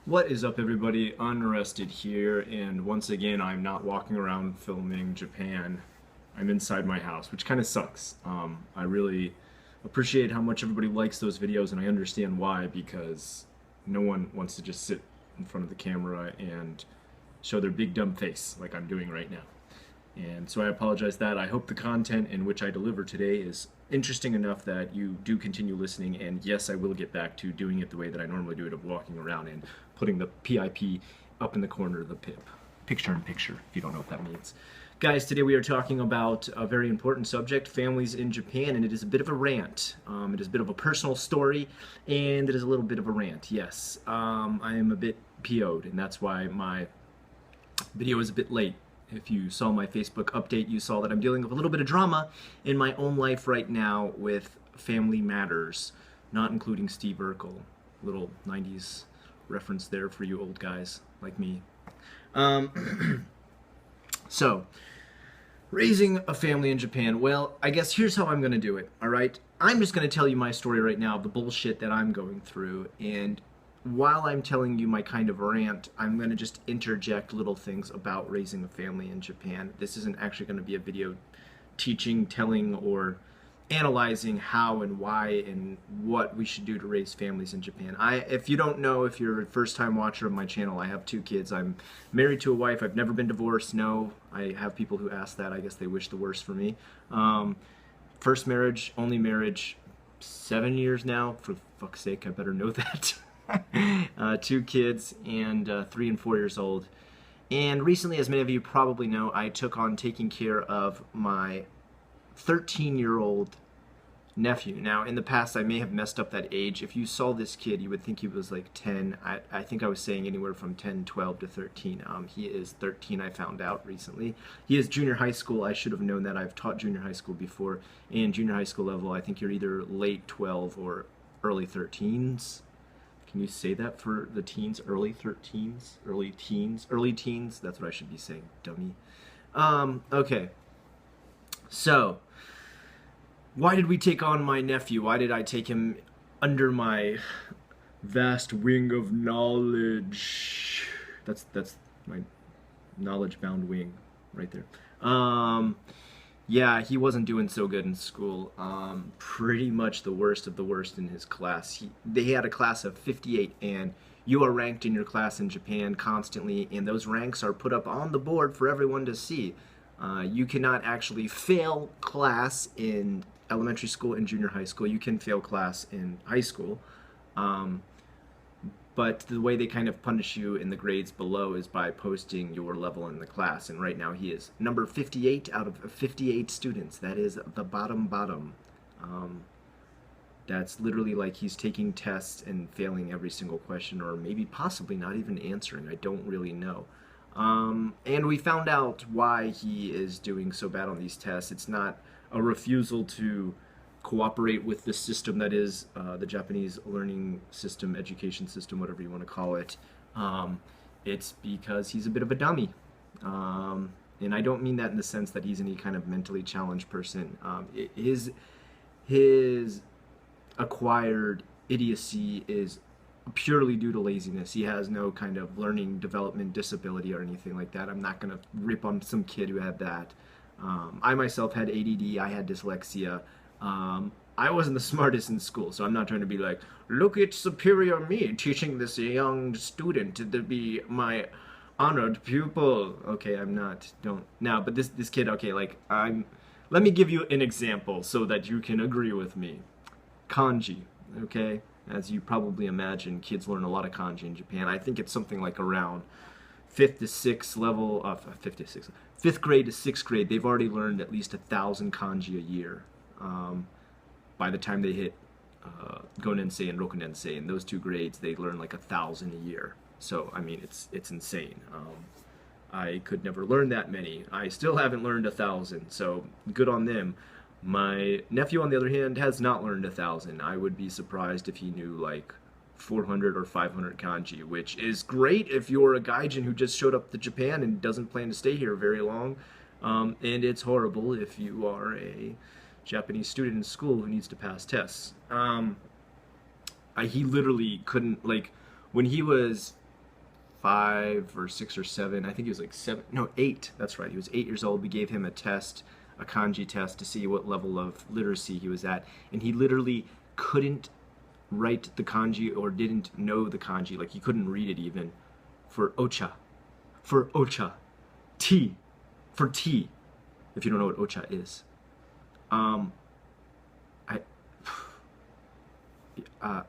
What is up, everybody? Unrested here, and once again, I'm not walking around filming Japan. I'm inside my house, which kind of sucks. I really appreciate how much everybody likes those videos, and I understand why, because no one wants to just sit in front of the camera and show their big dumb face like I'm doing right now. And so I apologize that. I hope the content in which I deliver today is interesting enough that you do continue listening, and yes, I will get back to doing it the way that I normally do it, of walking around and putting the PIP up in the corner of the PIP. Picture in picture, if you don't know what that means. Guys, today we are talking about a very important subject, families in Japan, and it is a bit of a rant. It is a bit of a personal story, and it is a little bit of a rant, yes. I am a bit PO'd, and that's why my video is a bit late. If you saw my Facebook update, you saw that I'm dealing with a little bit of drama in my own life right now with family matters, not including Steve Urkel. Little 90s reference there for you old guys like me. So, raising a family in Japan. Well, I guess here's how I'm going to do it, all right? I'm just going to tell you my story right now, the bullshit that I'm going through, and while I'm telling you my kind of rant, I'm going to just interject little things about raising a family in Japan. This isn't actually going to be a video teaching, telling, or analyzing how and why and what we should do to raise families in Japan. If you don't know, if you're a first-time watcher of my channel, I have 2 kids. I'm married to a wife. I've never been divorced. No, I have people who ask that. I guess they wish the worst for me. First marriage, only marriage, 7 years now. For fuck's sake, I better know that. 2 kids, and 3 and 4 years old. And recently, as many of you probably know, I took on taking care of my 13-year-old nephew. Now, in the past, I may have messed up that age. If you saw this kid, you would think he was like 10. I think I was saying anywhere from 10, 12 to 13. He is 13, I found out recently. He is junior high school. I should have known that. I've taught junior high school before. And junior high school level, I think you're either late 12 or early 13s. Can you say that for the teens? Early 13s? Early teens? Early teens? That's what I should be saying, dummy. Okay. So, why did we take on my nephew? Why did I take him under my vast wing of knowledge? That's my knowledge-bound wing right there. Yeah, he wasn't doing so good in school. Pretty much the worst of the worst in his class. They had a class of 58, and you are ranked in your class in Japan constantly, and those ranks are put up on the board for everyone to see. You cannot actually fail class in elementary school and junior high school. You can fail class in high school. But the way they kind of punish you in the grades below is by posting your level in the class. And right now he is number 58 out of 58 students. That is the bottom. That's literally like he's taking tests and failing every single question, or maybe possibly not even answering. I don't really know. And we found out why he is doing so bad on these tests. It's not a refusal to cooperate with the system that is the Japanese learning system, education system, whatever you want to call it. It's because he's a bit of a dummy. And I don't mean that in the sense that he's any kind of mentally challenged person. His acquired idiocy is purely due to laziness. He has no kind of learning development disability or anything like that. I'm not going to rip on some kid who had that. I myself had ADD, I had dyslexia. I wasn't the smartest in school, so I'm not trying to be like, look at superior me teaching this young student to be my honored pupil. Okay, I'm not, don't, now, but this kid, okay, like, let me give you an example so that you can agree with me. Kanji, okay? As you probably imagine, kids learn a lot of kanji in Japan. I think it's something like around 5th to 6th level, 5th grade to 6th grade, they've already learned at least 1,000 kanji a year. By the time they hit Gonensei and Rokunensei, in those 2 grades, they learn like 1,000 a year. So, I mean, it's insane. I could never learn that many. I still haven't learned 1,000, so good on them. My nephew, on the other hand, has not learned 1,000. I would be surprised if he knew like 400 or 500 kanji, which is great if you're a gaijin who just showed up to Japan and doesn't plan to stay here very long. And it's horrible if you are a Japanese student in school who needs to pass tests. He literally couldn't, like, when he was 5 or 6 or 7. I think he was like 7, no, 8. That's right. He was 8 years old. We gave him a test, a kanji test, to see what level of literacy he was at, and he literally couldn't write the kanji or didn't know the kanji. Like he couldn't read it even for ocha, tea, for tea. If you don't know what ocha is, I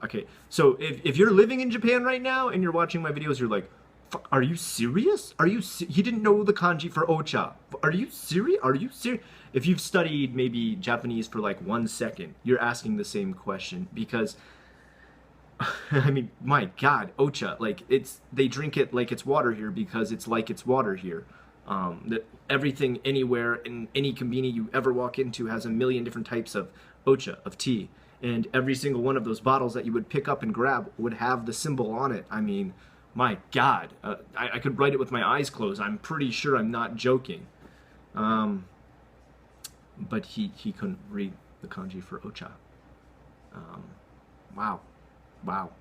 okay. So if you're living in Japan right now and you're watching my videos, you're like, "Fuck, are you serious? He didn't know the kanji for ocha. Are you serious? Are you serious?" If you've studied maybe Japanese for like 1 second, you're asking the same question because I mean, my God, ocha, like they drink it like it's water here because it's like it's water here. That everything anywhere in any conveni you ever walk into has a million different types of ocha, of tea. And every single one of those bottles that you would pick up and grab would have the symbol on it. I mean, my God, I could write it with my eyes closed. I'm pretty sure I'm not joking. But he couldn't read the kanji for ocha. Wow. Wow.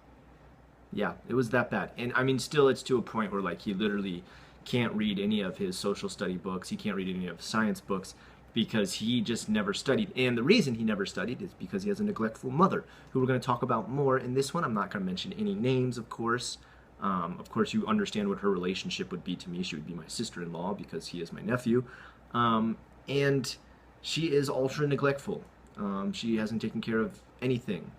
Yeah, it was that bad. And I mean, still it's to a point where like he literally can't read any of his social study books. He can't read any of his science books because he just never studied. And the reason he never studied is because he has a neglectful mother, who we're going to talk about more in this one. I'm not going to mention any names, of course. Of course, you understand what her relationship would be to me. She would be my sister-in-law because he is my nephew. And she is ultra neglectful. She hasn't taken care of anything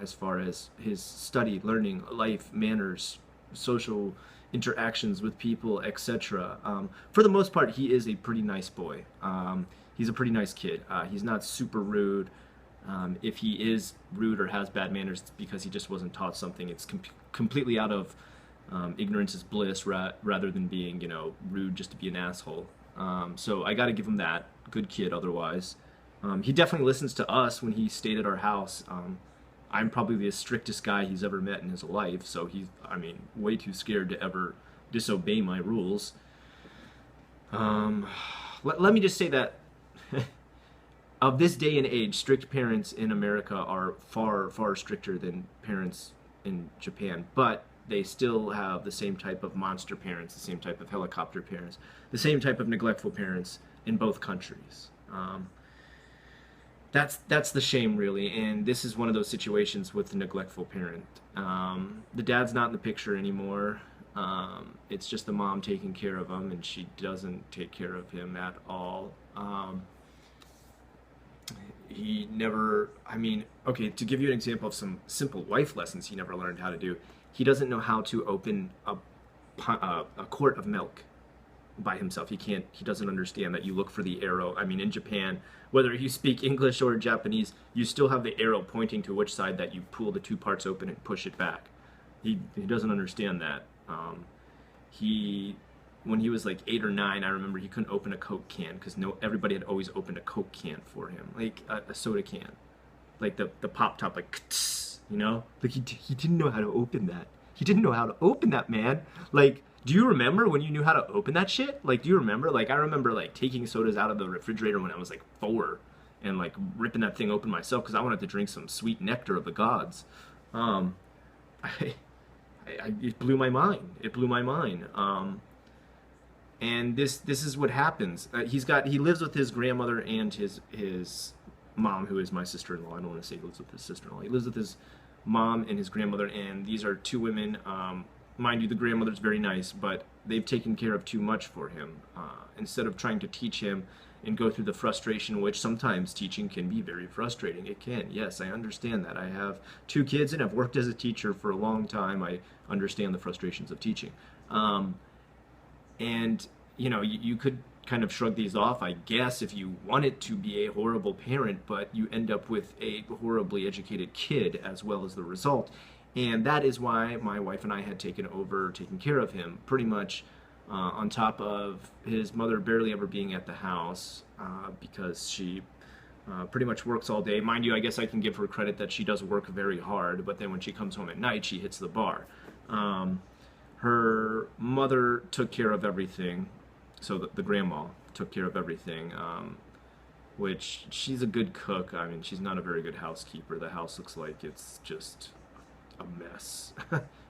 as far as his study, learning, life, manners, social interactions with people, etc. For the most part, he is a pretty nice boy. He's a pretty nice kid. He's not super rude. If he is rude or has bad manners, it's because he just wasn't taught something. It's completely out of ignorance is bliss rather than being, you know, rude just to be an asshole. So I got to give him that. Good kid otherwise. He definitely listens to us when he stayed at our house. I'm probably the strictest guy he's ever met in his life, so he's, I mean, way too scared to ever disobey my rules. Let me just say that of this day and age, strict parents in America are far, far stricter than parents in Japan, but they still have the same type of monster parents, the same type of helicopter parents, the same type of neglectful parents in both countries. That's the shame, really, and this is one of those situations with the neglectful parent. The dad's not in the picture anymore. It's just the mom taking care of him, and she doesn't take care of him at all. He never, I mean, okay, to give you an example of some simple life lessons he never learned how to do, he doesn't know how to open a quart of milk by himself. He doesn't understand that you look for the arrow. I mean, in Japan, whether you speak English or Japanese, you still have the arrow pointing to which side that you pull the two parts open and push it back. He doesn't understand that. When he was like 8 or 9, I remember he couldn't open a Coke can because everybody had always opened a Coke can for him, like a soda can, like the pop top, like, you know, like he didn't know how to open that. He didn't know how to open that, man. Like, do you remember when you knew how to open that shit? Like, do you remember? Like, I remember like taking sodas out of the refrigerator when I was like 4 and like ripping that thing open myself because I wanted to drink some sweet nectar of the gods. It blew my mind. It blew my mind. And this is what happens. He lives with his grandmother and his mom, who is my sister-in-law. I don't want to say he lives with his sister-in-law. He lives with his mom and his grandmother, and these are 2 women. Mind you, the grandmother's very nice, but they've taken care of too much for him. Instead of trying to teach him and go through the frustration, which sometimes teaching can be very frustrating. It can, yes, I understand that. I have 2 kids and I've worked as a teacher for a long time. I understand the frustrations of teaching. And, you know, you could kind of shrug these off, I guess, if you wanted to be a horrible parent, but you end up with a horribly educated kid as well as the result. And that is why my wife and I had taken care of him, pretty much on top of his mother barely ever being at the house because she pretty much works all day. Mind you, I guess I can give her credit that she does work very hard, but then when she comes home at night, she hits the bar. Her mother took care of everything, so the grandma took care of everything, which she's a good cook. I mean, she's not a very good housekeeper. The house looks like it's just a mess.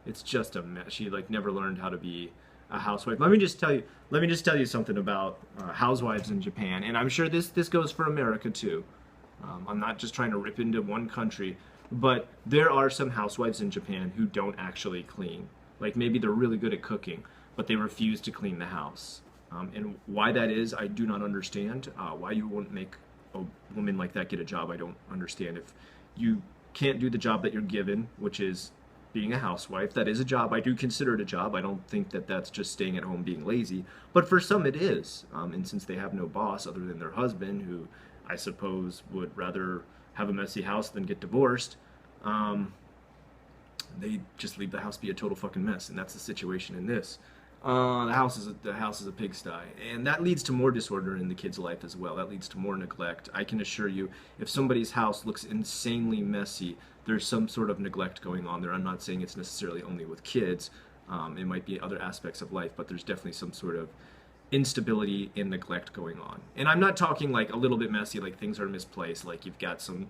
It's just a mess. She like never learned how to be a housewife. Let me just tell you something about housewives in Japan, and I'm sure this goes for America too. I'm not just trying to rip into one country, but there are some housewives in Japan who don't actually clean. Like maybe they're really good at cooking, but they refuse to clean the house. And why that is, I do not understand. Why you wouldn't make a woman like that get a job, I don't understand. If you can't do the job that you're given, which is being a housewife, that is a job. I do consider it a job. I don't think that that's just staying at home being lazy. But for some it is. And since they have no boss other than their husband, who I suppose would rather have a messy house than get divorced, they just leave the house be a total fucking mess. And that's the situation in this. The house is a pigsty, and that leads to more disorder in the kid's life as well. That leads to more neglect. I can assure you, if somebody's house looks insanely messy, there's some sort of neglect going on there. I'm not saying it's necessarily only with kids. It might be other aspects of life, but there's definitely some sort of instability and neglect going on. And I'm not talking like a little bit messy, like things are misplaced, like you've got some,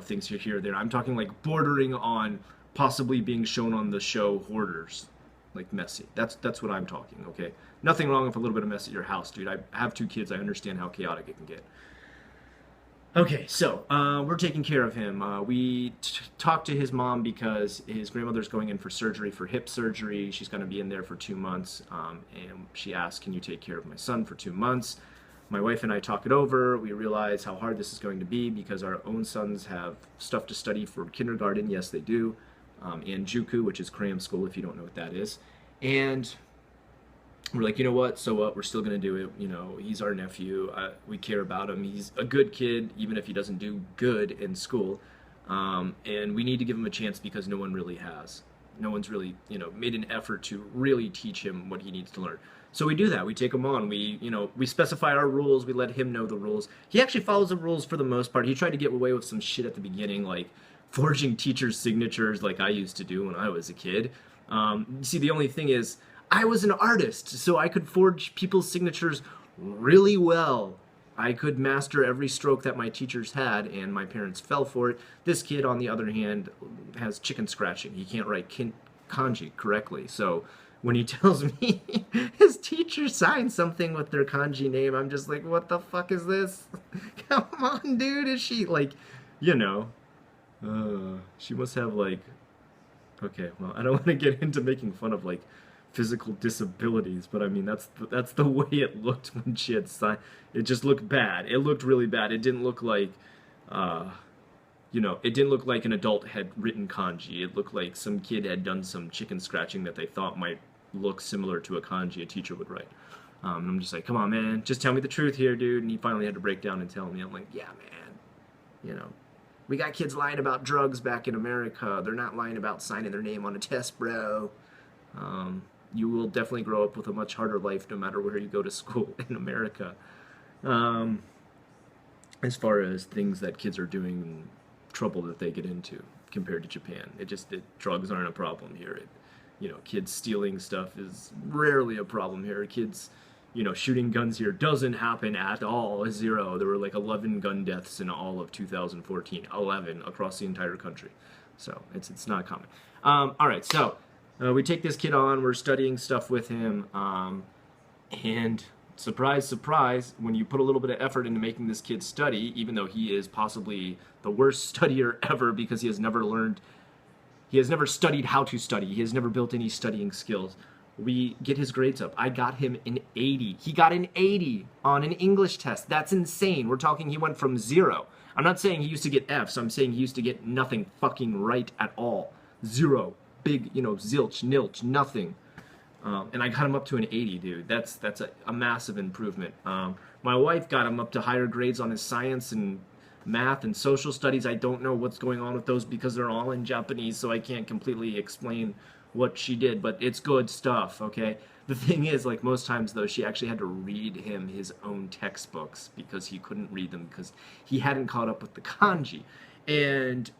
things here or there. I'm talking like bordering on possibly being shown on the show Hoarders. Like messy. That's what I'm talking, okay? Nothing wrong with a little bit of mess at your house, dude. I have 2 kids. I understand how chaotic it can get. Okay, so we're taking care of him. We talked to his mom because his grandmother's going in for surgery, for hip surgery. She's going to be in there for 2 months. And she asked, can you take care of my son for 2 months? My wife and I talk it over. We realize how hard this is going to be because our own sons have stuff to study for kindergarten. Yes, they do. And Juku, which is cram school, if you don't know what that is. And we're like, you know what, so what, we're still going to do it. He's our nephew. We care about him. He's a good kid, even if he doesn't do good in school. And we need to give him a chance because no one really has. No one's really, made an effort to really teach him what he needs to learn. So we do that. We take him on. We specify our rules. We let him know the rules. He actually follows the rules for the most part. He tried to get away with some shit at the beginning, like forging teachers' signatures like I used to do when I was a kid. See, the only thing is, I was an artist, so I could forge people's signatures really well. I could master every stroke that my teachers had, and my parents fell for it. This kid, on the other hand, has chicken scratching. He can't write kanji correctly, so when he tells me his teacher signed something with their kanji name, I'm just like, what the fuck is this? Come on, dude, is she, like, she must have like, okay, well, I don't want to get into making fun of like physical disabilities, but I mean that's the way it looked when she had signed. It just looked bad. It looked really bad. It didn't look like, it didn't look like an adult had written kanji. It looked like some kid had done some chicken scratching that they thought might look similar to a kanji a teacher would write. And I'm just like, come on, man, just tell me the truth here, dude. And he finally had to break down and tell me. I'm like, yeah, man, we got kids lying about drugs back in America. They're not lying about signing their name on a test, bro. You will definitely grow up with a much harder life no matter where you go to school in America. As far as things that kids are doing, trouble that they get into compared to Japan. Drugs aren't a problem here. Kids stealing stuff is rarely a problem here. Kids, shooting guns here doesn't happen at all. 0. There were like 11 gun deaths in all of 2014. 11 across the entire country. So it's not common. All right, so we take this kid on. We're studying stuff with him. And surprise, surprise, when you put a little bit of effort into making this kid study, even though he is possibly the worst studier ever because he has never studied how to study. He has never built any studying skills. We get his grades up. I got him an 80. He got an 80 on an English test. That's insane. We're talking he went from 0. I'm not saying he used to get F's. I'm saying he used to get nothing fucking right at all. 0. Big, zilch, nilch, nothing. And I got him up to an 80, dude. That's a massive improvement. My wife got him up to higher grades on his science and math and social studies. I don't know what's going on with those because they're all in Japanese, so I can't completely explain what she did, but it's good stuff, okay? The thing is, like most times though, she actually had to read him his own textbooks because he couldn't read them because he hadn't caught up with the kanji. And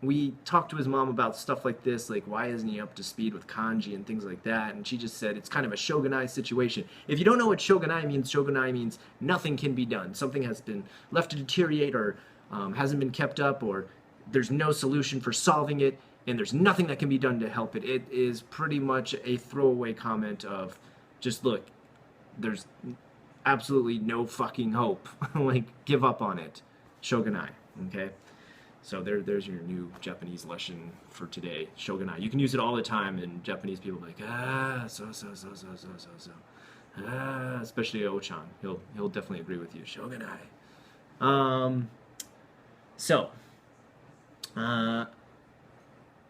we talked to his mom about stuff like this, like why isn't he up to speed with kanji and things like that, and she just said it's kind of a shogunai situation. If you don't know what shogunai means nothing can be done. Something has been left to deteriorate or hasn't been kept up, or there's no solution for solving it. and there's nothing that can be done to help it. It is pretty much a throwaway comment of just look, there's absolutely no fucking hope. Like, give up on it. Shogunai, okay? So there's your new Japanese lesson for today. Shogunai. You can use it all the time, and Japanese people are like, so. Especially Ochan. He'll definitely agree with you. Shogunai. So,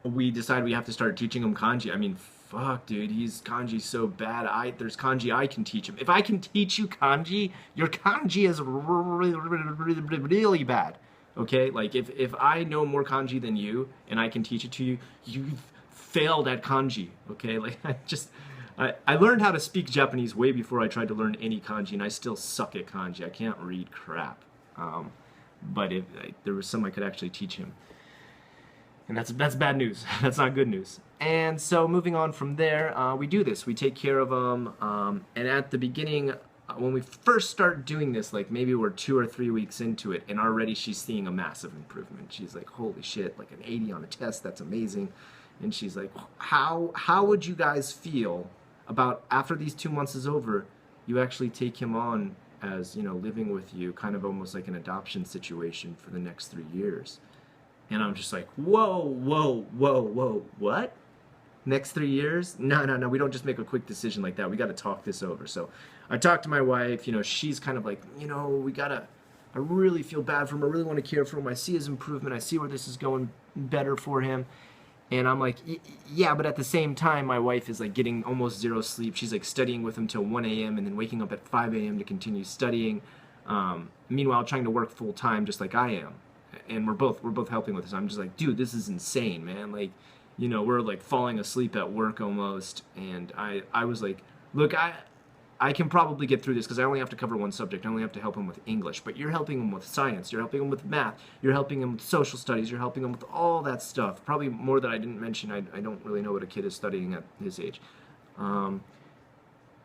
we decided we have to start teaching him kanji. I mean, fuck, dude, he's kanji so bad. There's kanji I can teach him. If I can teach you kanji, your kanji is really bad. Okay, like if I know more kanji than you and I can teach it to you, you've failed at kanji. Okay, like I learned how to speak Japanese way before I tried to learn any kanji, and I still suck at kanji. I can't read crap. But if there was some I could actually teach him, and that's bad news. That's not good news. And so moving on from there, we do this. We take care of him, and at the beginning, when we first start doing this, like maybe we're 2 or 3 weeks into it, and already she's seeing a massive improvement. She's like, holy shit, like an 80 on a test, that's amazing. And she's like, how would you guys feel about after these 2 months is over, you actually take him on as, you know, living with you, kind of almost like an adoption situation for the next 3 years? And I'm just like, whoa, what? Next 3 years? No, we don't just make a quick decision like that. We got to talk this over. So I talked to my wife, you know, she's kind of like, you know, I really feel bad for him. I really want to care for him. I see his improvement. I see where this is going better for him. And I'm like, yeah, but at the same time, my wife is like getting almost zero sleep. She's like studying with him till 1 a.m. and then waking up at 5 a.m. to continue studying. Meanwhile, trying to work full time just like I am. And we're both helping with this. I'm just like, dude, this is insane, man. Like, you know, we're like falling asleep at work almost. And I was like, look, I can probably get through this because I only have to cover one subject. I only have to help him with English. But you're helping him with science. You're helping him with math. You're helping him with social studies. You're helping him with all that stuff. Probably more that I didn't mention. I don't really know what a kid is studying at his age. And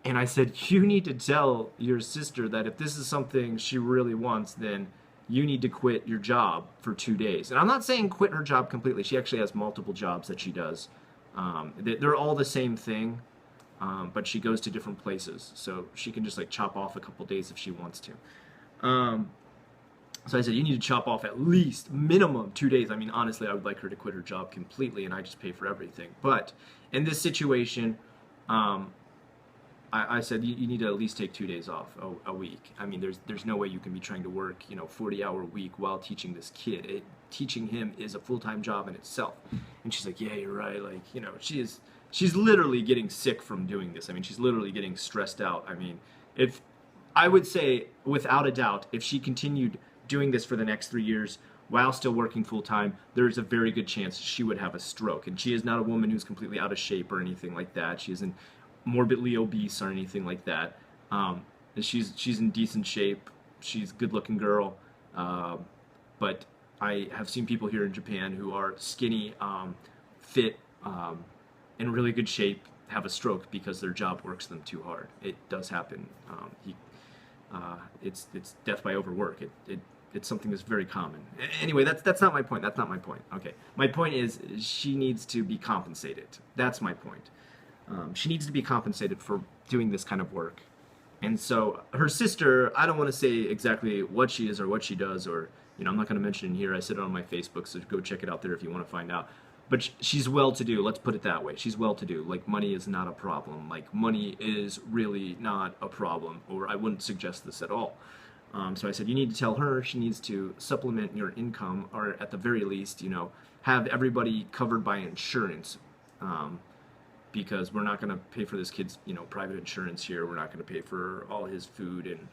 I said, you need to tell your sister that if this is something she really wants, then you need to quit your job for 2 days. And I'm not saying quit her job completely. She actually has multiple jobs that she does. They're all the same thing. But she goes to different places, so she can just like chop off a couple days if she wants to. So I said, you need to chop off at least minimum 2 days. I mean, honestly, I would like her to quit her job completely, and I just pay for everything. But in this situation, I said you need to at least take 2 days off a week. I mean, there's no way you can be trying to work, you know, 40-hour week while teaching this kid. Teaching him is a full-time job in itself. And she's like, yeah, you're right. Like, you know, she's literally getting sick from doing this. I mean, she's literally getting stressed out. I mean, I would say, without a doubt, if she continued doing this for the next 3 years while still working full-time, there's a very good chance she would have a stroke. And she is not a woman who's completely out of shape or anything like that. She isn't morbidly obese or anything like that. She's in decent shape. She's a good-looking girl. But I have seen people here in Japan who are skinny, fit, in really good shape, have a stroke because their job works them too hard. It does happen. It's death by overwork. It's something that's very common. Anyway, that's not my point. That's not my point. Okay, my point is she needs to be compensated. That's my point. She needs to be compensated for doing this kind of work. And so her sister, I don't want to say exactly what she is or what she does, or, you know, I'm not going to mention it here. I said it on my Facebook, so go check it out there if you want to find out. But she's well-to-do, let's put it that way. She's well-to-do. Like, money is not a problem. Like, money is really not a problem, or I wouldn't suggest this at all. So I said, you need to tell her she needs to supplement your income, or at the very least, you know, have everybody covered by insurance. Because we're not going to pay for this kid's, you know, private insurance here. We're not going to pay for all his food and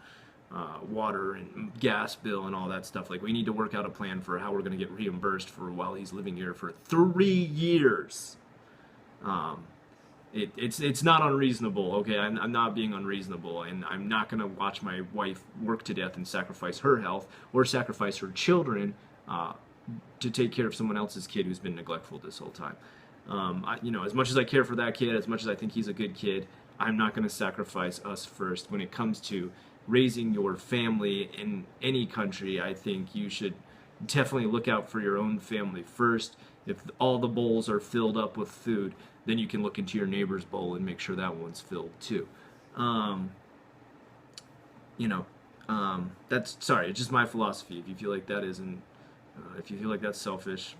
water and gas bill and all that stuff. Like, we need to work out a plan for how we're going to get reimbursed for while he's living here for 3 years. It's not unreasonable, okay? I'm not being unreasonable, and I'm not going to watch my wife work to death and sacrifice her health or sacrifice her children to take care of someone else's kid who's been neglectful this whole time. You know, as much as I care for that kid, as much as I think he's a good kid, I'm not going to sacrifice us first. When it comes to raising your family in any country, I think you should definitely look out for your own family first If all the bowls are filled up with food, then you can look into your neighbor's bowl and make sure that one's filled too. Um, you know, that's sorry. It's just my philosophy. If you feel like that isn't, if you feel like that's selfish,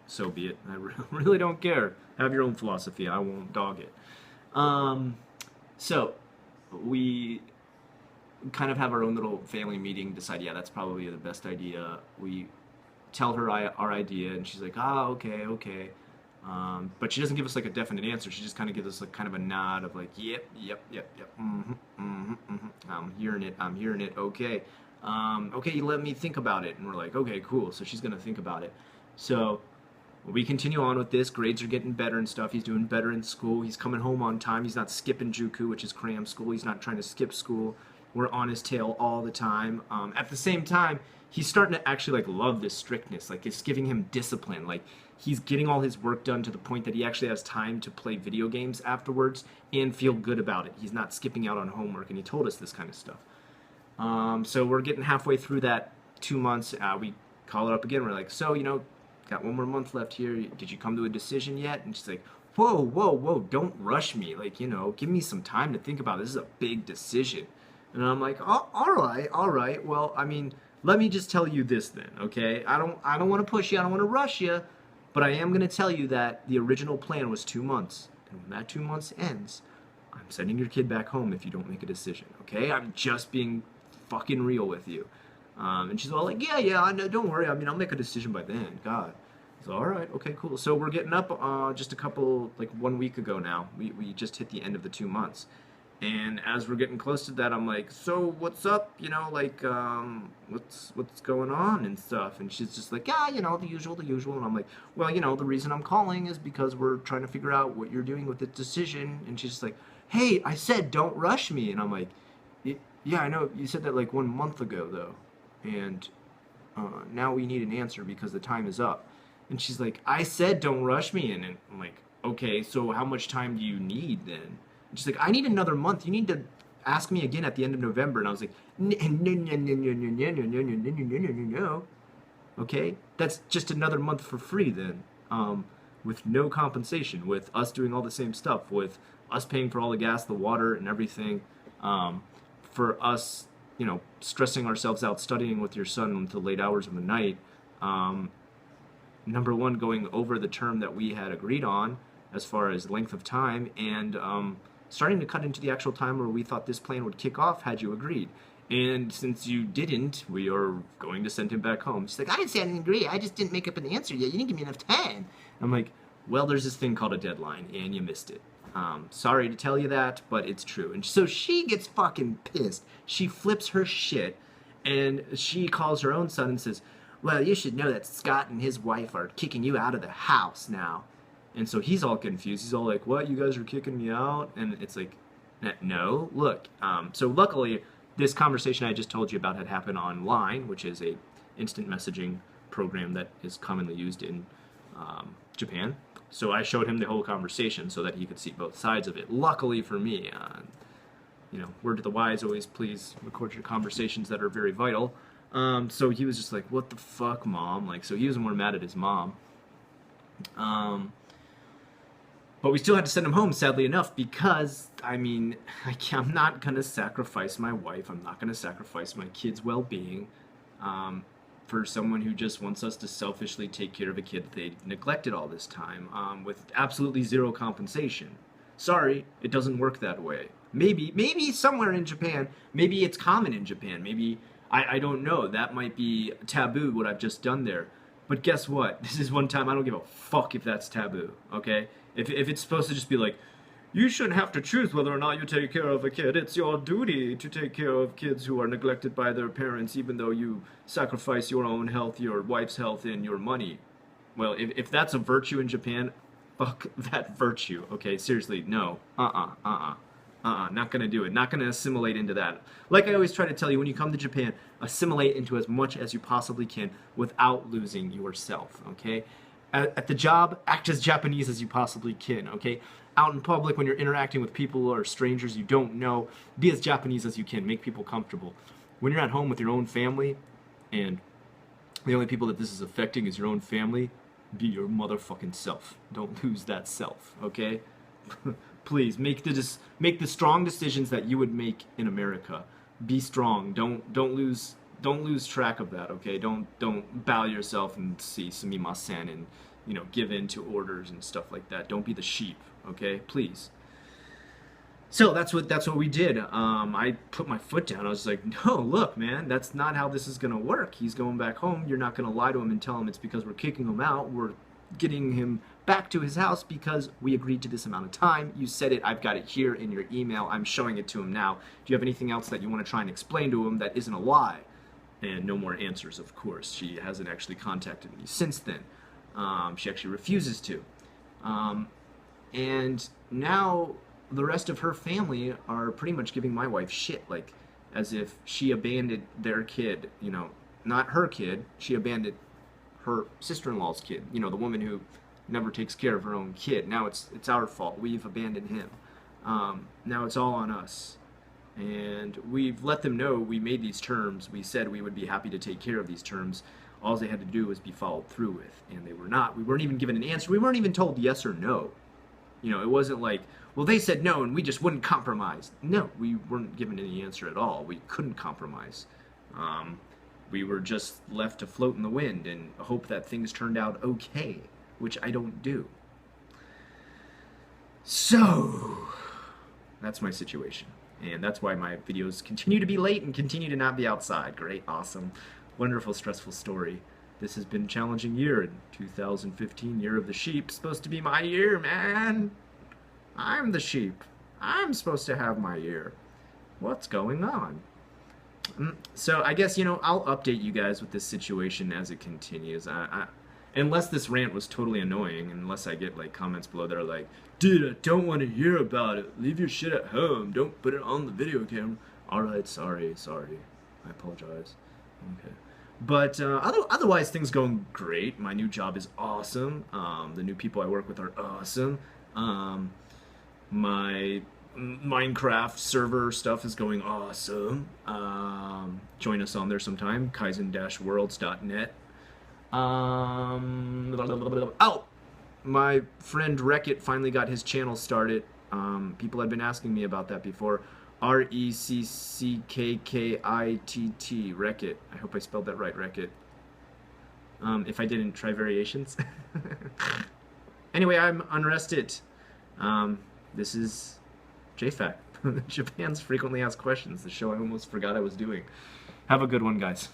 so be it. I really don't care. Have your own philosophy. I won't dog it. Um, so we kind of have our own little family meeting. Decide, yeah, that's probably the best idea. We tell her our idea, and she's like, ah, okay, okay. But she doesn't give us like a definite answer. She just kind of gives us like kind of a nod of like, yep, yep, yep, yep. I'm hearing it. I'm hearing it. Okay. Okay, you let me think about it. And we're like, okay, cool. So she's gonna think about it. So we continue on with this. Grades are getting better and stuff. He's doing better in school. He's coming home on time. He's not skipping JUCO, which is cram school. He's not trying to skip school. We're on his tail all the time. At the same time, he's starting to actually like love this strictness. Like it's giving him discipline. Like he's getting all his work done to the point that he actually has time to play video games afterwards and feel good about it. He's not skipping out on homework, and he told us this kind of stuff. So we're getting halfway through that 2 months. We call her up again. We're like, so, got one more month left here. Did you come to a decision yet? And she's like, whoa, whoa, whoa, don't rush me. Like, give me some time to think about it. This is a big decision. And I'm like, oh, all right, all right. Well, I mean, let me just tell you this then, okay? I don't want to push you. I don't want to rush you. But I am going to tell you that the original plan was 2 months. And when that 2 months ends, I'm sending your kid back home if you don't make a decision, okay? I'm just being fucking real with you. And she's all like, yeah, I know, don't worry. I mean, I'll make a decision by then. God. So, all right, okay, cool. So we're getting up just a couple, like 1 week ago now. We just hit the end of the 2 months. And as we're getting close to that, I'm like, so what's up? What's going on and stuff? And she's just like, yeah, the usual, the usual. And I'm like, well, the reason I'm calling is because we're trying to figure out what you're doing with this decision. And she's just like, hey, I said don't rush me. And I'm like, yeah, I know. You said that like 1 month ago, though. And now we need an answer because the time is up. And she's like, I said don't rush me. And I'm like, okay, so how much time do you need then? And she's like, I need another month. You need to ask me again at the end of November. And I was like, no, no, no, no, no, no, no, no, no, no, no, no, no, no. Okay, that's just another month for free then, with no compensation, with us doing all the same stuff, with us paying for all the gas, the water, and everything, for us, stressing ourselves out studying with your son until late hours of the night. Number one, going over the term that we had agreed on as far as length of time, and starting to cut into the actual time where we thought this plan would kick off had you agreed. And since you didn't, we are going to send him back home. She's like, I didn't say I didn't agree. I just didn't make up an answer yet. You didn't give me enough time. I'm like, well, there's this thing called a deadline, and you missed it. Sorry to tell you that, but it's true. And so she gets fucking pissed. She flips her shit, and she calls her own son and says, well, you should know that Scott and his wife are kicking you out of the house now. And so he's all confused. He's all like, what, you guys are kicking me out? And it's like, no, look. So luckily, this conversation I just told you about had happened online, which is a instant messaging program that is commonly used in Japan. So I showed him the whole conversation so that he could see both sides of it. Luckily for me, word to the wise, always please record your conversations that are very vital. So he was just like, what the fuck, Mom? Like, so he was more mad at his mom. But we still had to send him home, sadly enough, because, I'm not going to sacrifice my wife. I'm not going to sacrifice my kid's well-being for someone who just wants us to selfishly take care of a kid that they neglected all this time with absolutely zero compensation. Sorry, it doesn't work that way. Maybe somewhere in Japan, maybe it's common in Japan. Maybe, I don't know, that might be taboo, what I've just done there. But guess what? This is one time I don't give a fuck if that's taboo, okay? If it's supposed to just be like, you shouldn't have to choose whether or not you take care of a kid. It's your duty to take care of kids who are neglected by their parents, even though you sacrifice your own health, your wife's health, and your money. Well, if that's a virtue in Japan, fuck that virtue, okay? Seriously, no. Not gonna do it. Not gonna assimilate into that. Like I always try to tell you, when you come to Japan, assimilate into as much as you possibly can without losing yourself, okay? At the job, act as Japanese as you possibly can, okay? Out in public, when you're interacting with people or strangers you don't know, be as Japanese as you can. Make people comfortable. When you're at home with your own family, and the only people that this is affecting is your own family, Be your motherfucking self. Don't lose that self, okay? Please make the strong decisions that you would make in America. Be strong. Don't lose track of that, okay? Don't bow yourself and see sumimasen and give in to orders and stuff like that. Don't be the sheep, okay? Please. So that's what we did. I put my foot down. I was like, no, look, man, that's not how this is gonna work. He's going back home. You're not gonna lie to him and tell him it's because we're kicking him out. We're getting him back to his house because we agreed to this amount of time. You said it. I've got it here in your email. I'm showing it to him now. Do you have anything else that you want to try and explain to him that isn't a lie? And no more answers, of course. She hasn't actually contacted me since then. She actually refuses to. And now the rest of her family are pretty much giving my wife shit, like as if she abandoned their kid, not her kid, she abandoned her sister-in-law's kid, the woman who never takes care of her own kid. Now it's our fault. We've abandoned him. Now it's all on us. And we've let them know we made these terms. We said we would be happy to take care of these terms. All they had to do was be followed through with, and they were not. We weren't even given an answer. We weren't even told yes or no. It wasn't like, well, they said no and we just wouldn't compromise. No, we weren't given any answer at all. We couldn't compromise. We were just left to float in the wind and hope that things turned out okay, which I don't do. So, that's my situation. And that's why my videos continue to be late and continue to not be outside. Great, awesome, wonderful, stressful story. This has been a challenging year, and 2015, year of the sheep, supposed to be my year, man. I'm the sheep. I'm supposed to have my year. What's going on? So I guess, I'll update you guys with this situation as it continues. Unless this rant was totally annoying, unless I get comments below that are like, dude, I don't want to hear about it. Leave your shit at home. Don't put it on the video camera. Alright, sorry. I apologize. Okay. But otherwise, things going great. My new job is awesome. The new people I work with are awesome. My Minecraft server stuff is going awesome. Join us on there sometime. Kaizen-worlds.net. Oh! My friend Wreckit finally got his channel started. People had been asking me about that before. R-E-C-C-K-K-I-T-T, Wreckit. I hope I spelled that right, Wreckit. If I didn't, try variations. Anyway, I'm unrested. This is JFAC, Japan's Frequently Asked Questions, the show I almost forgot I was doing. Have a good one, guys.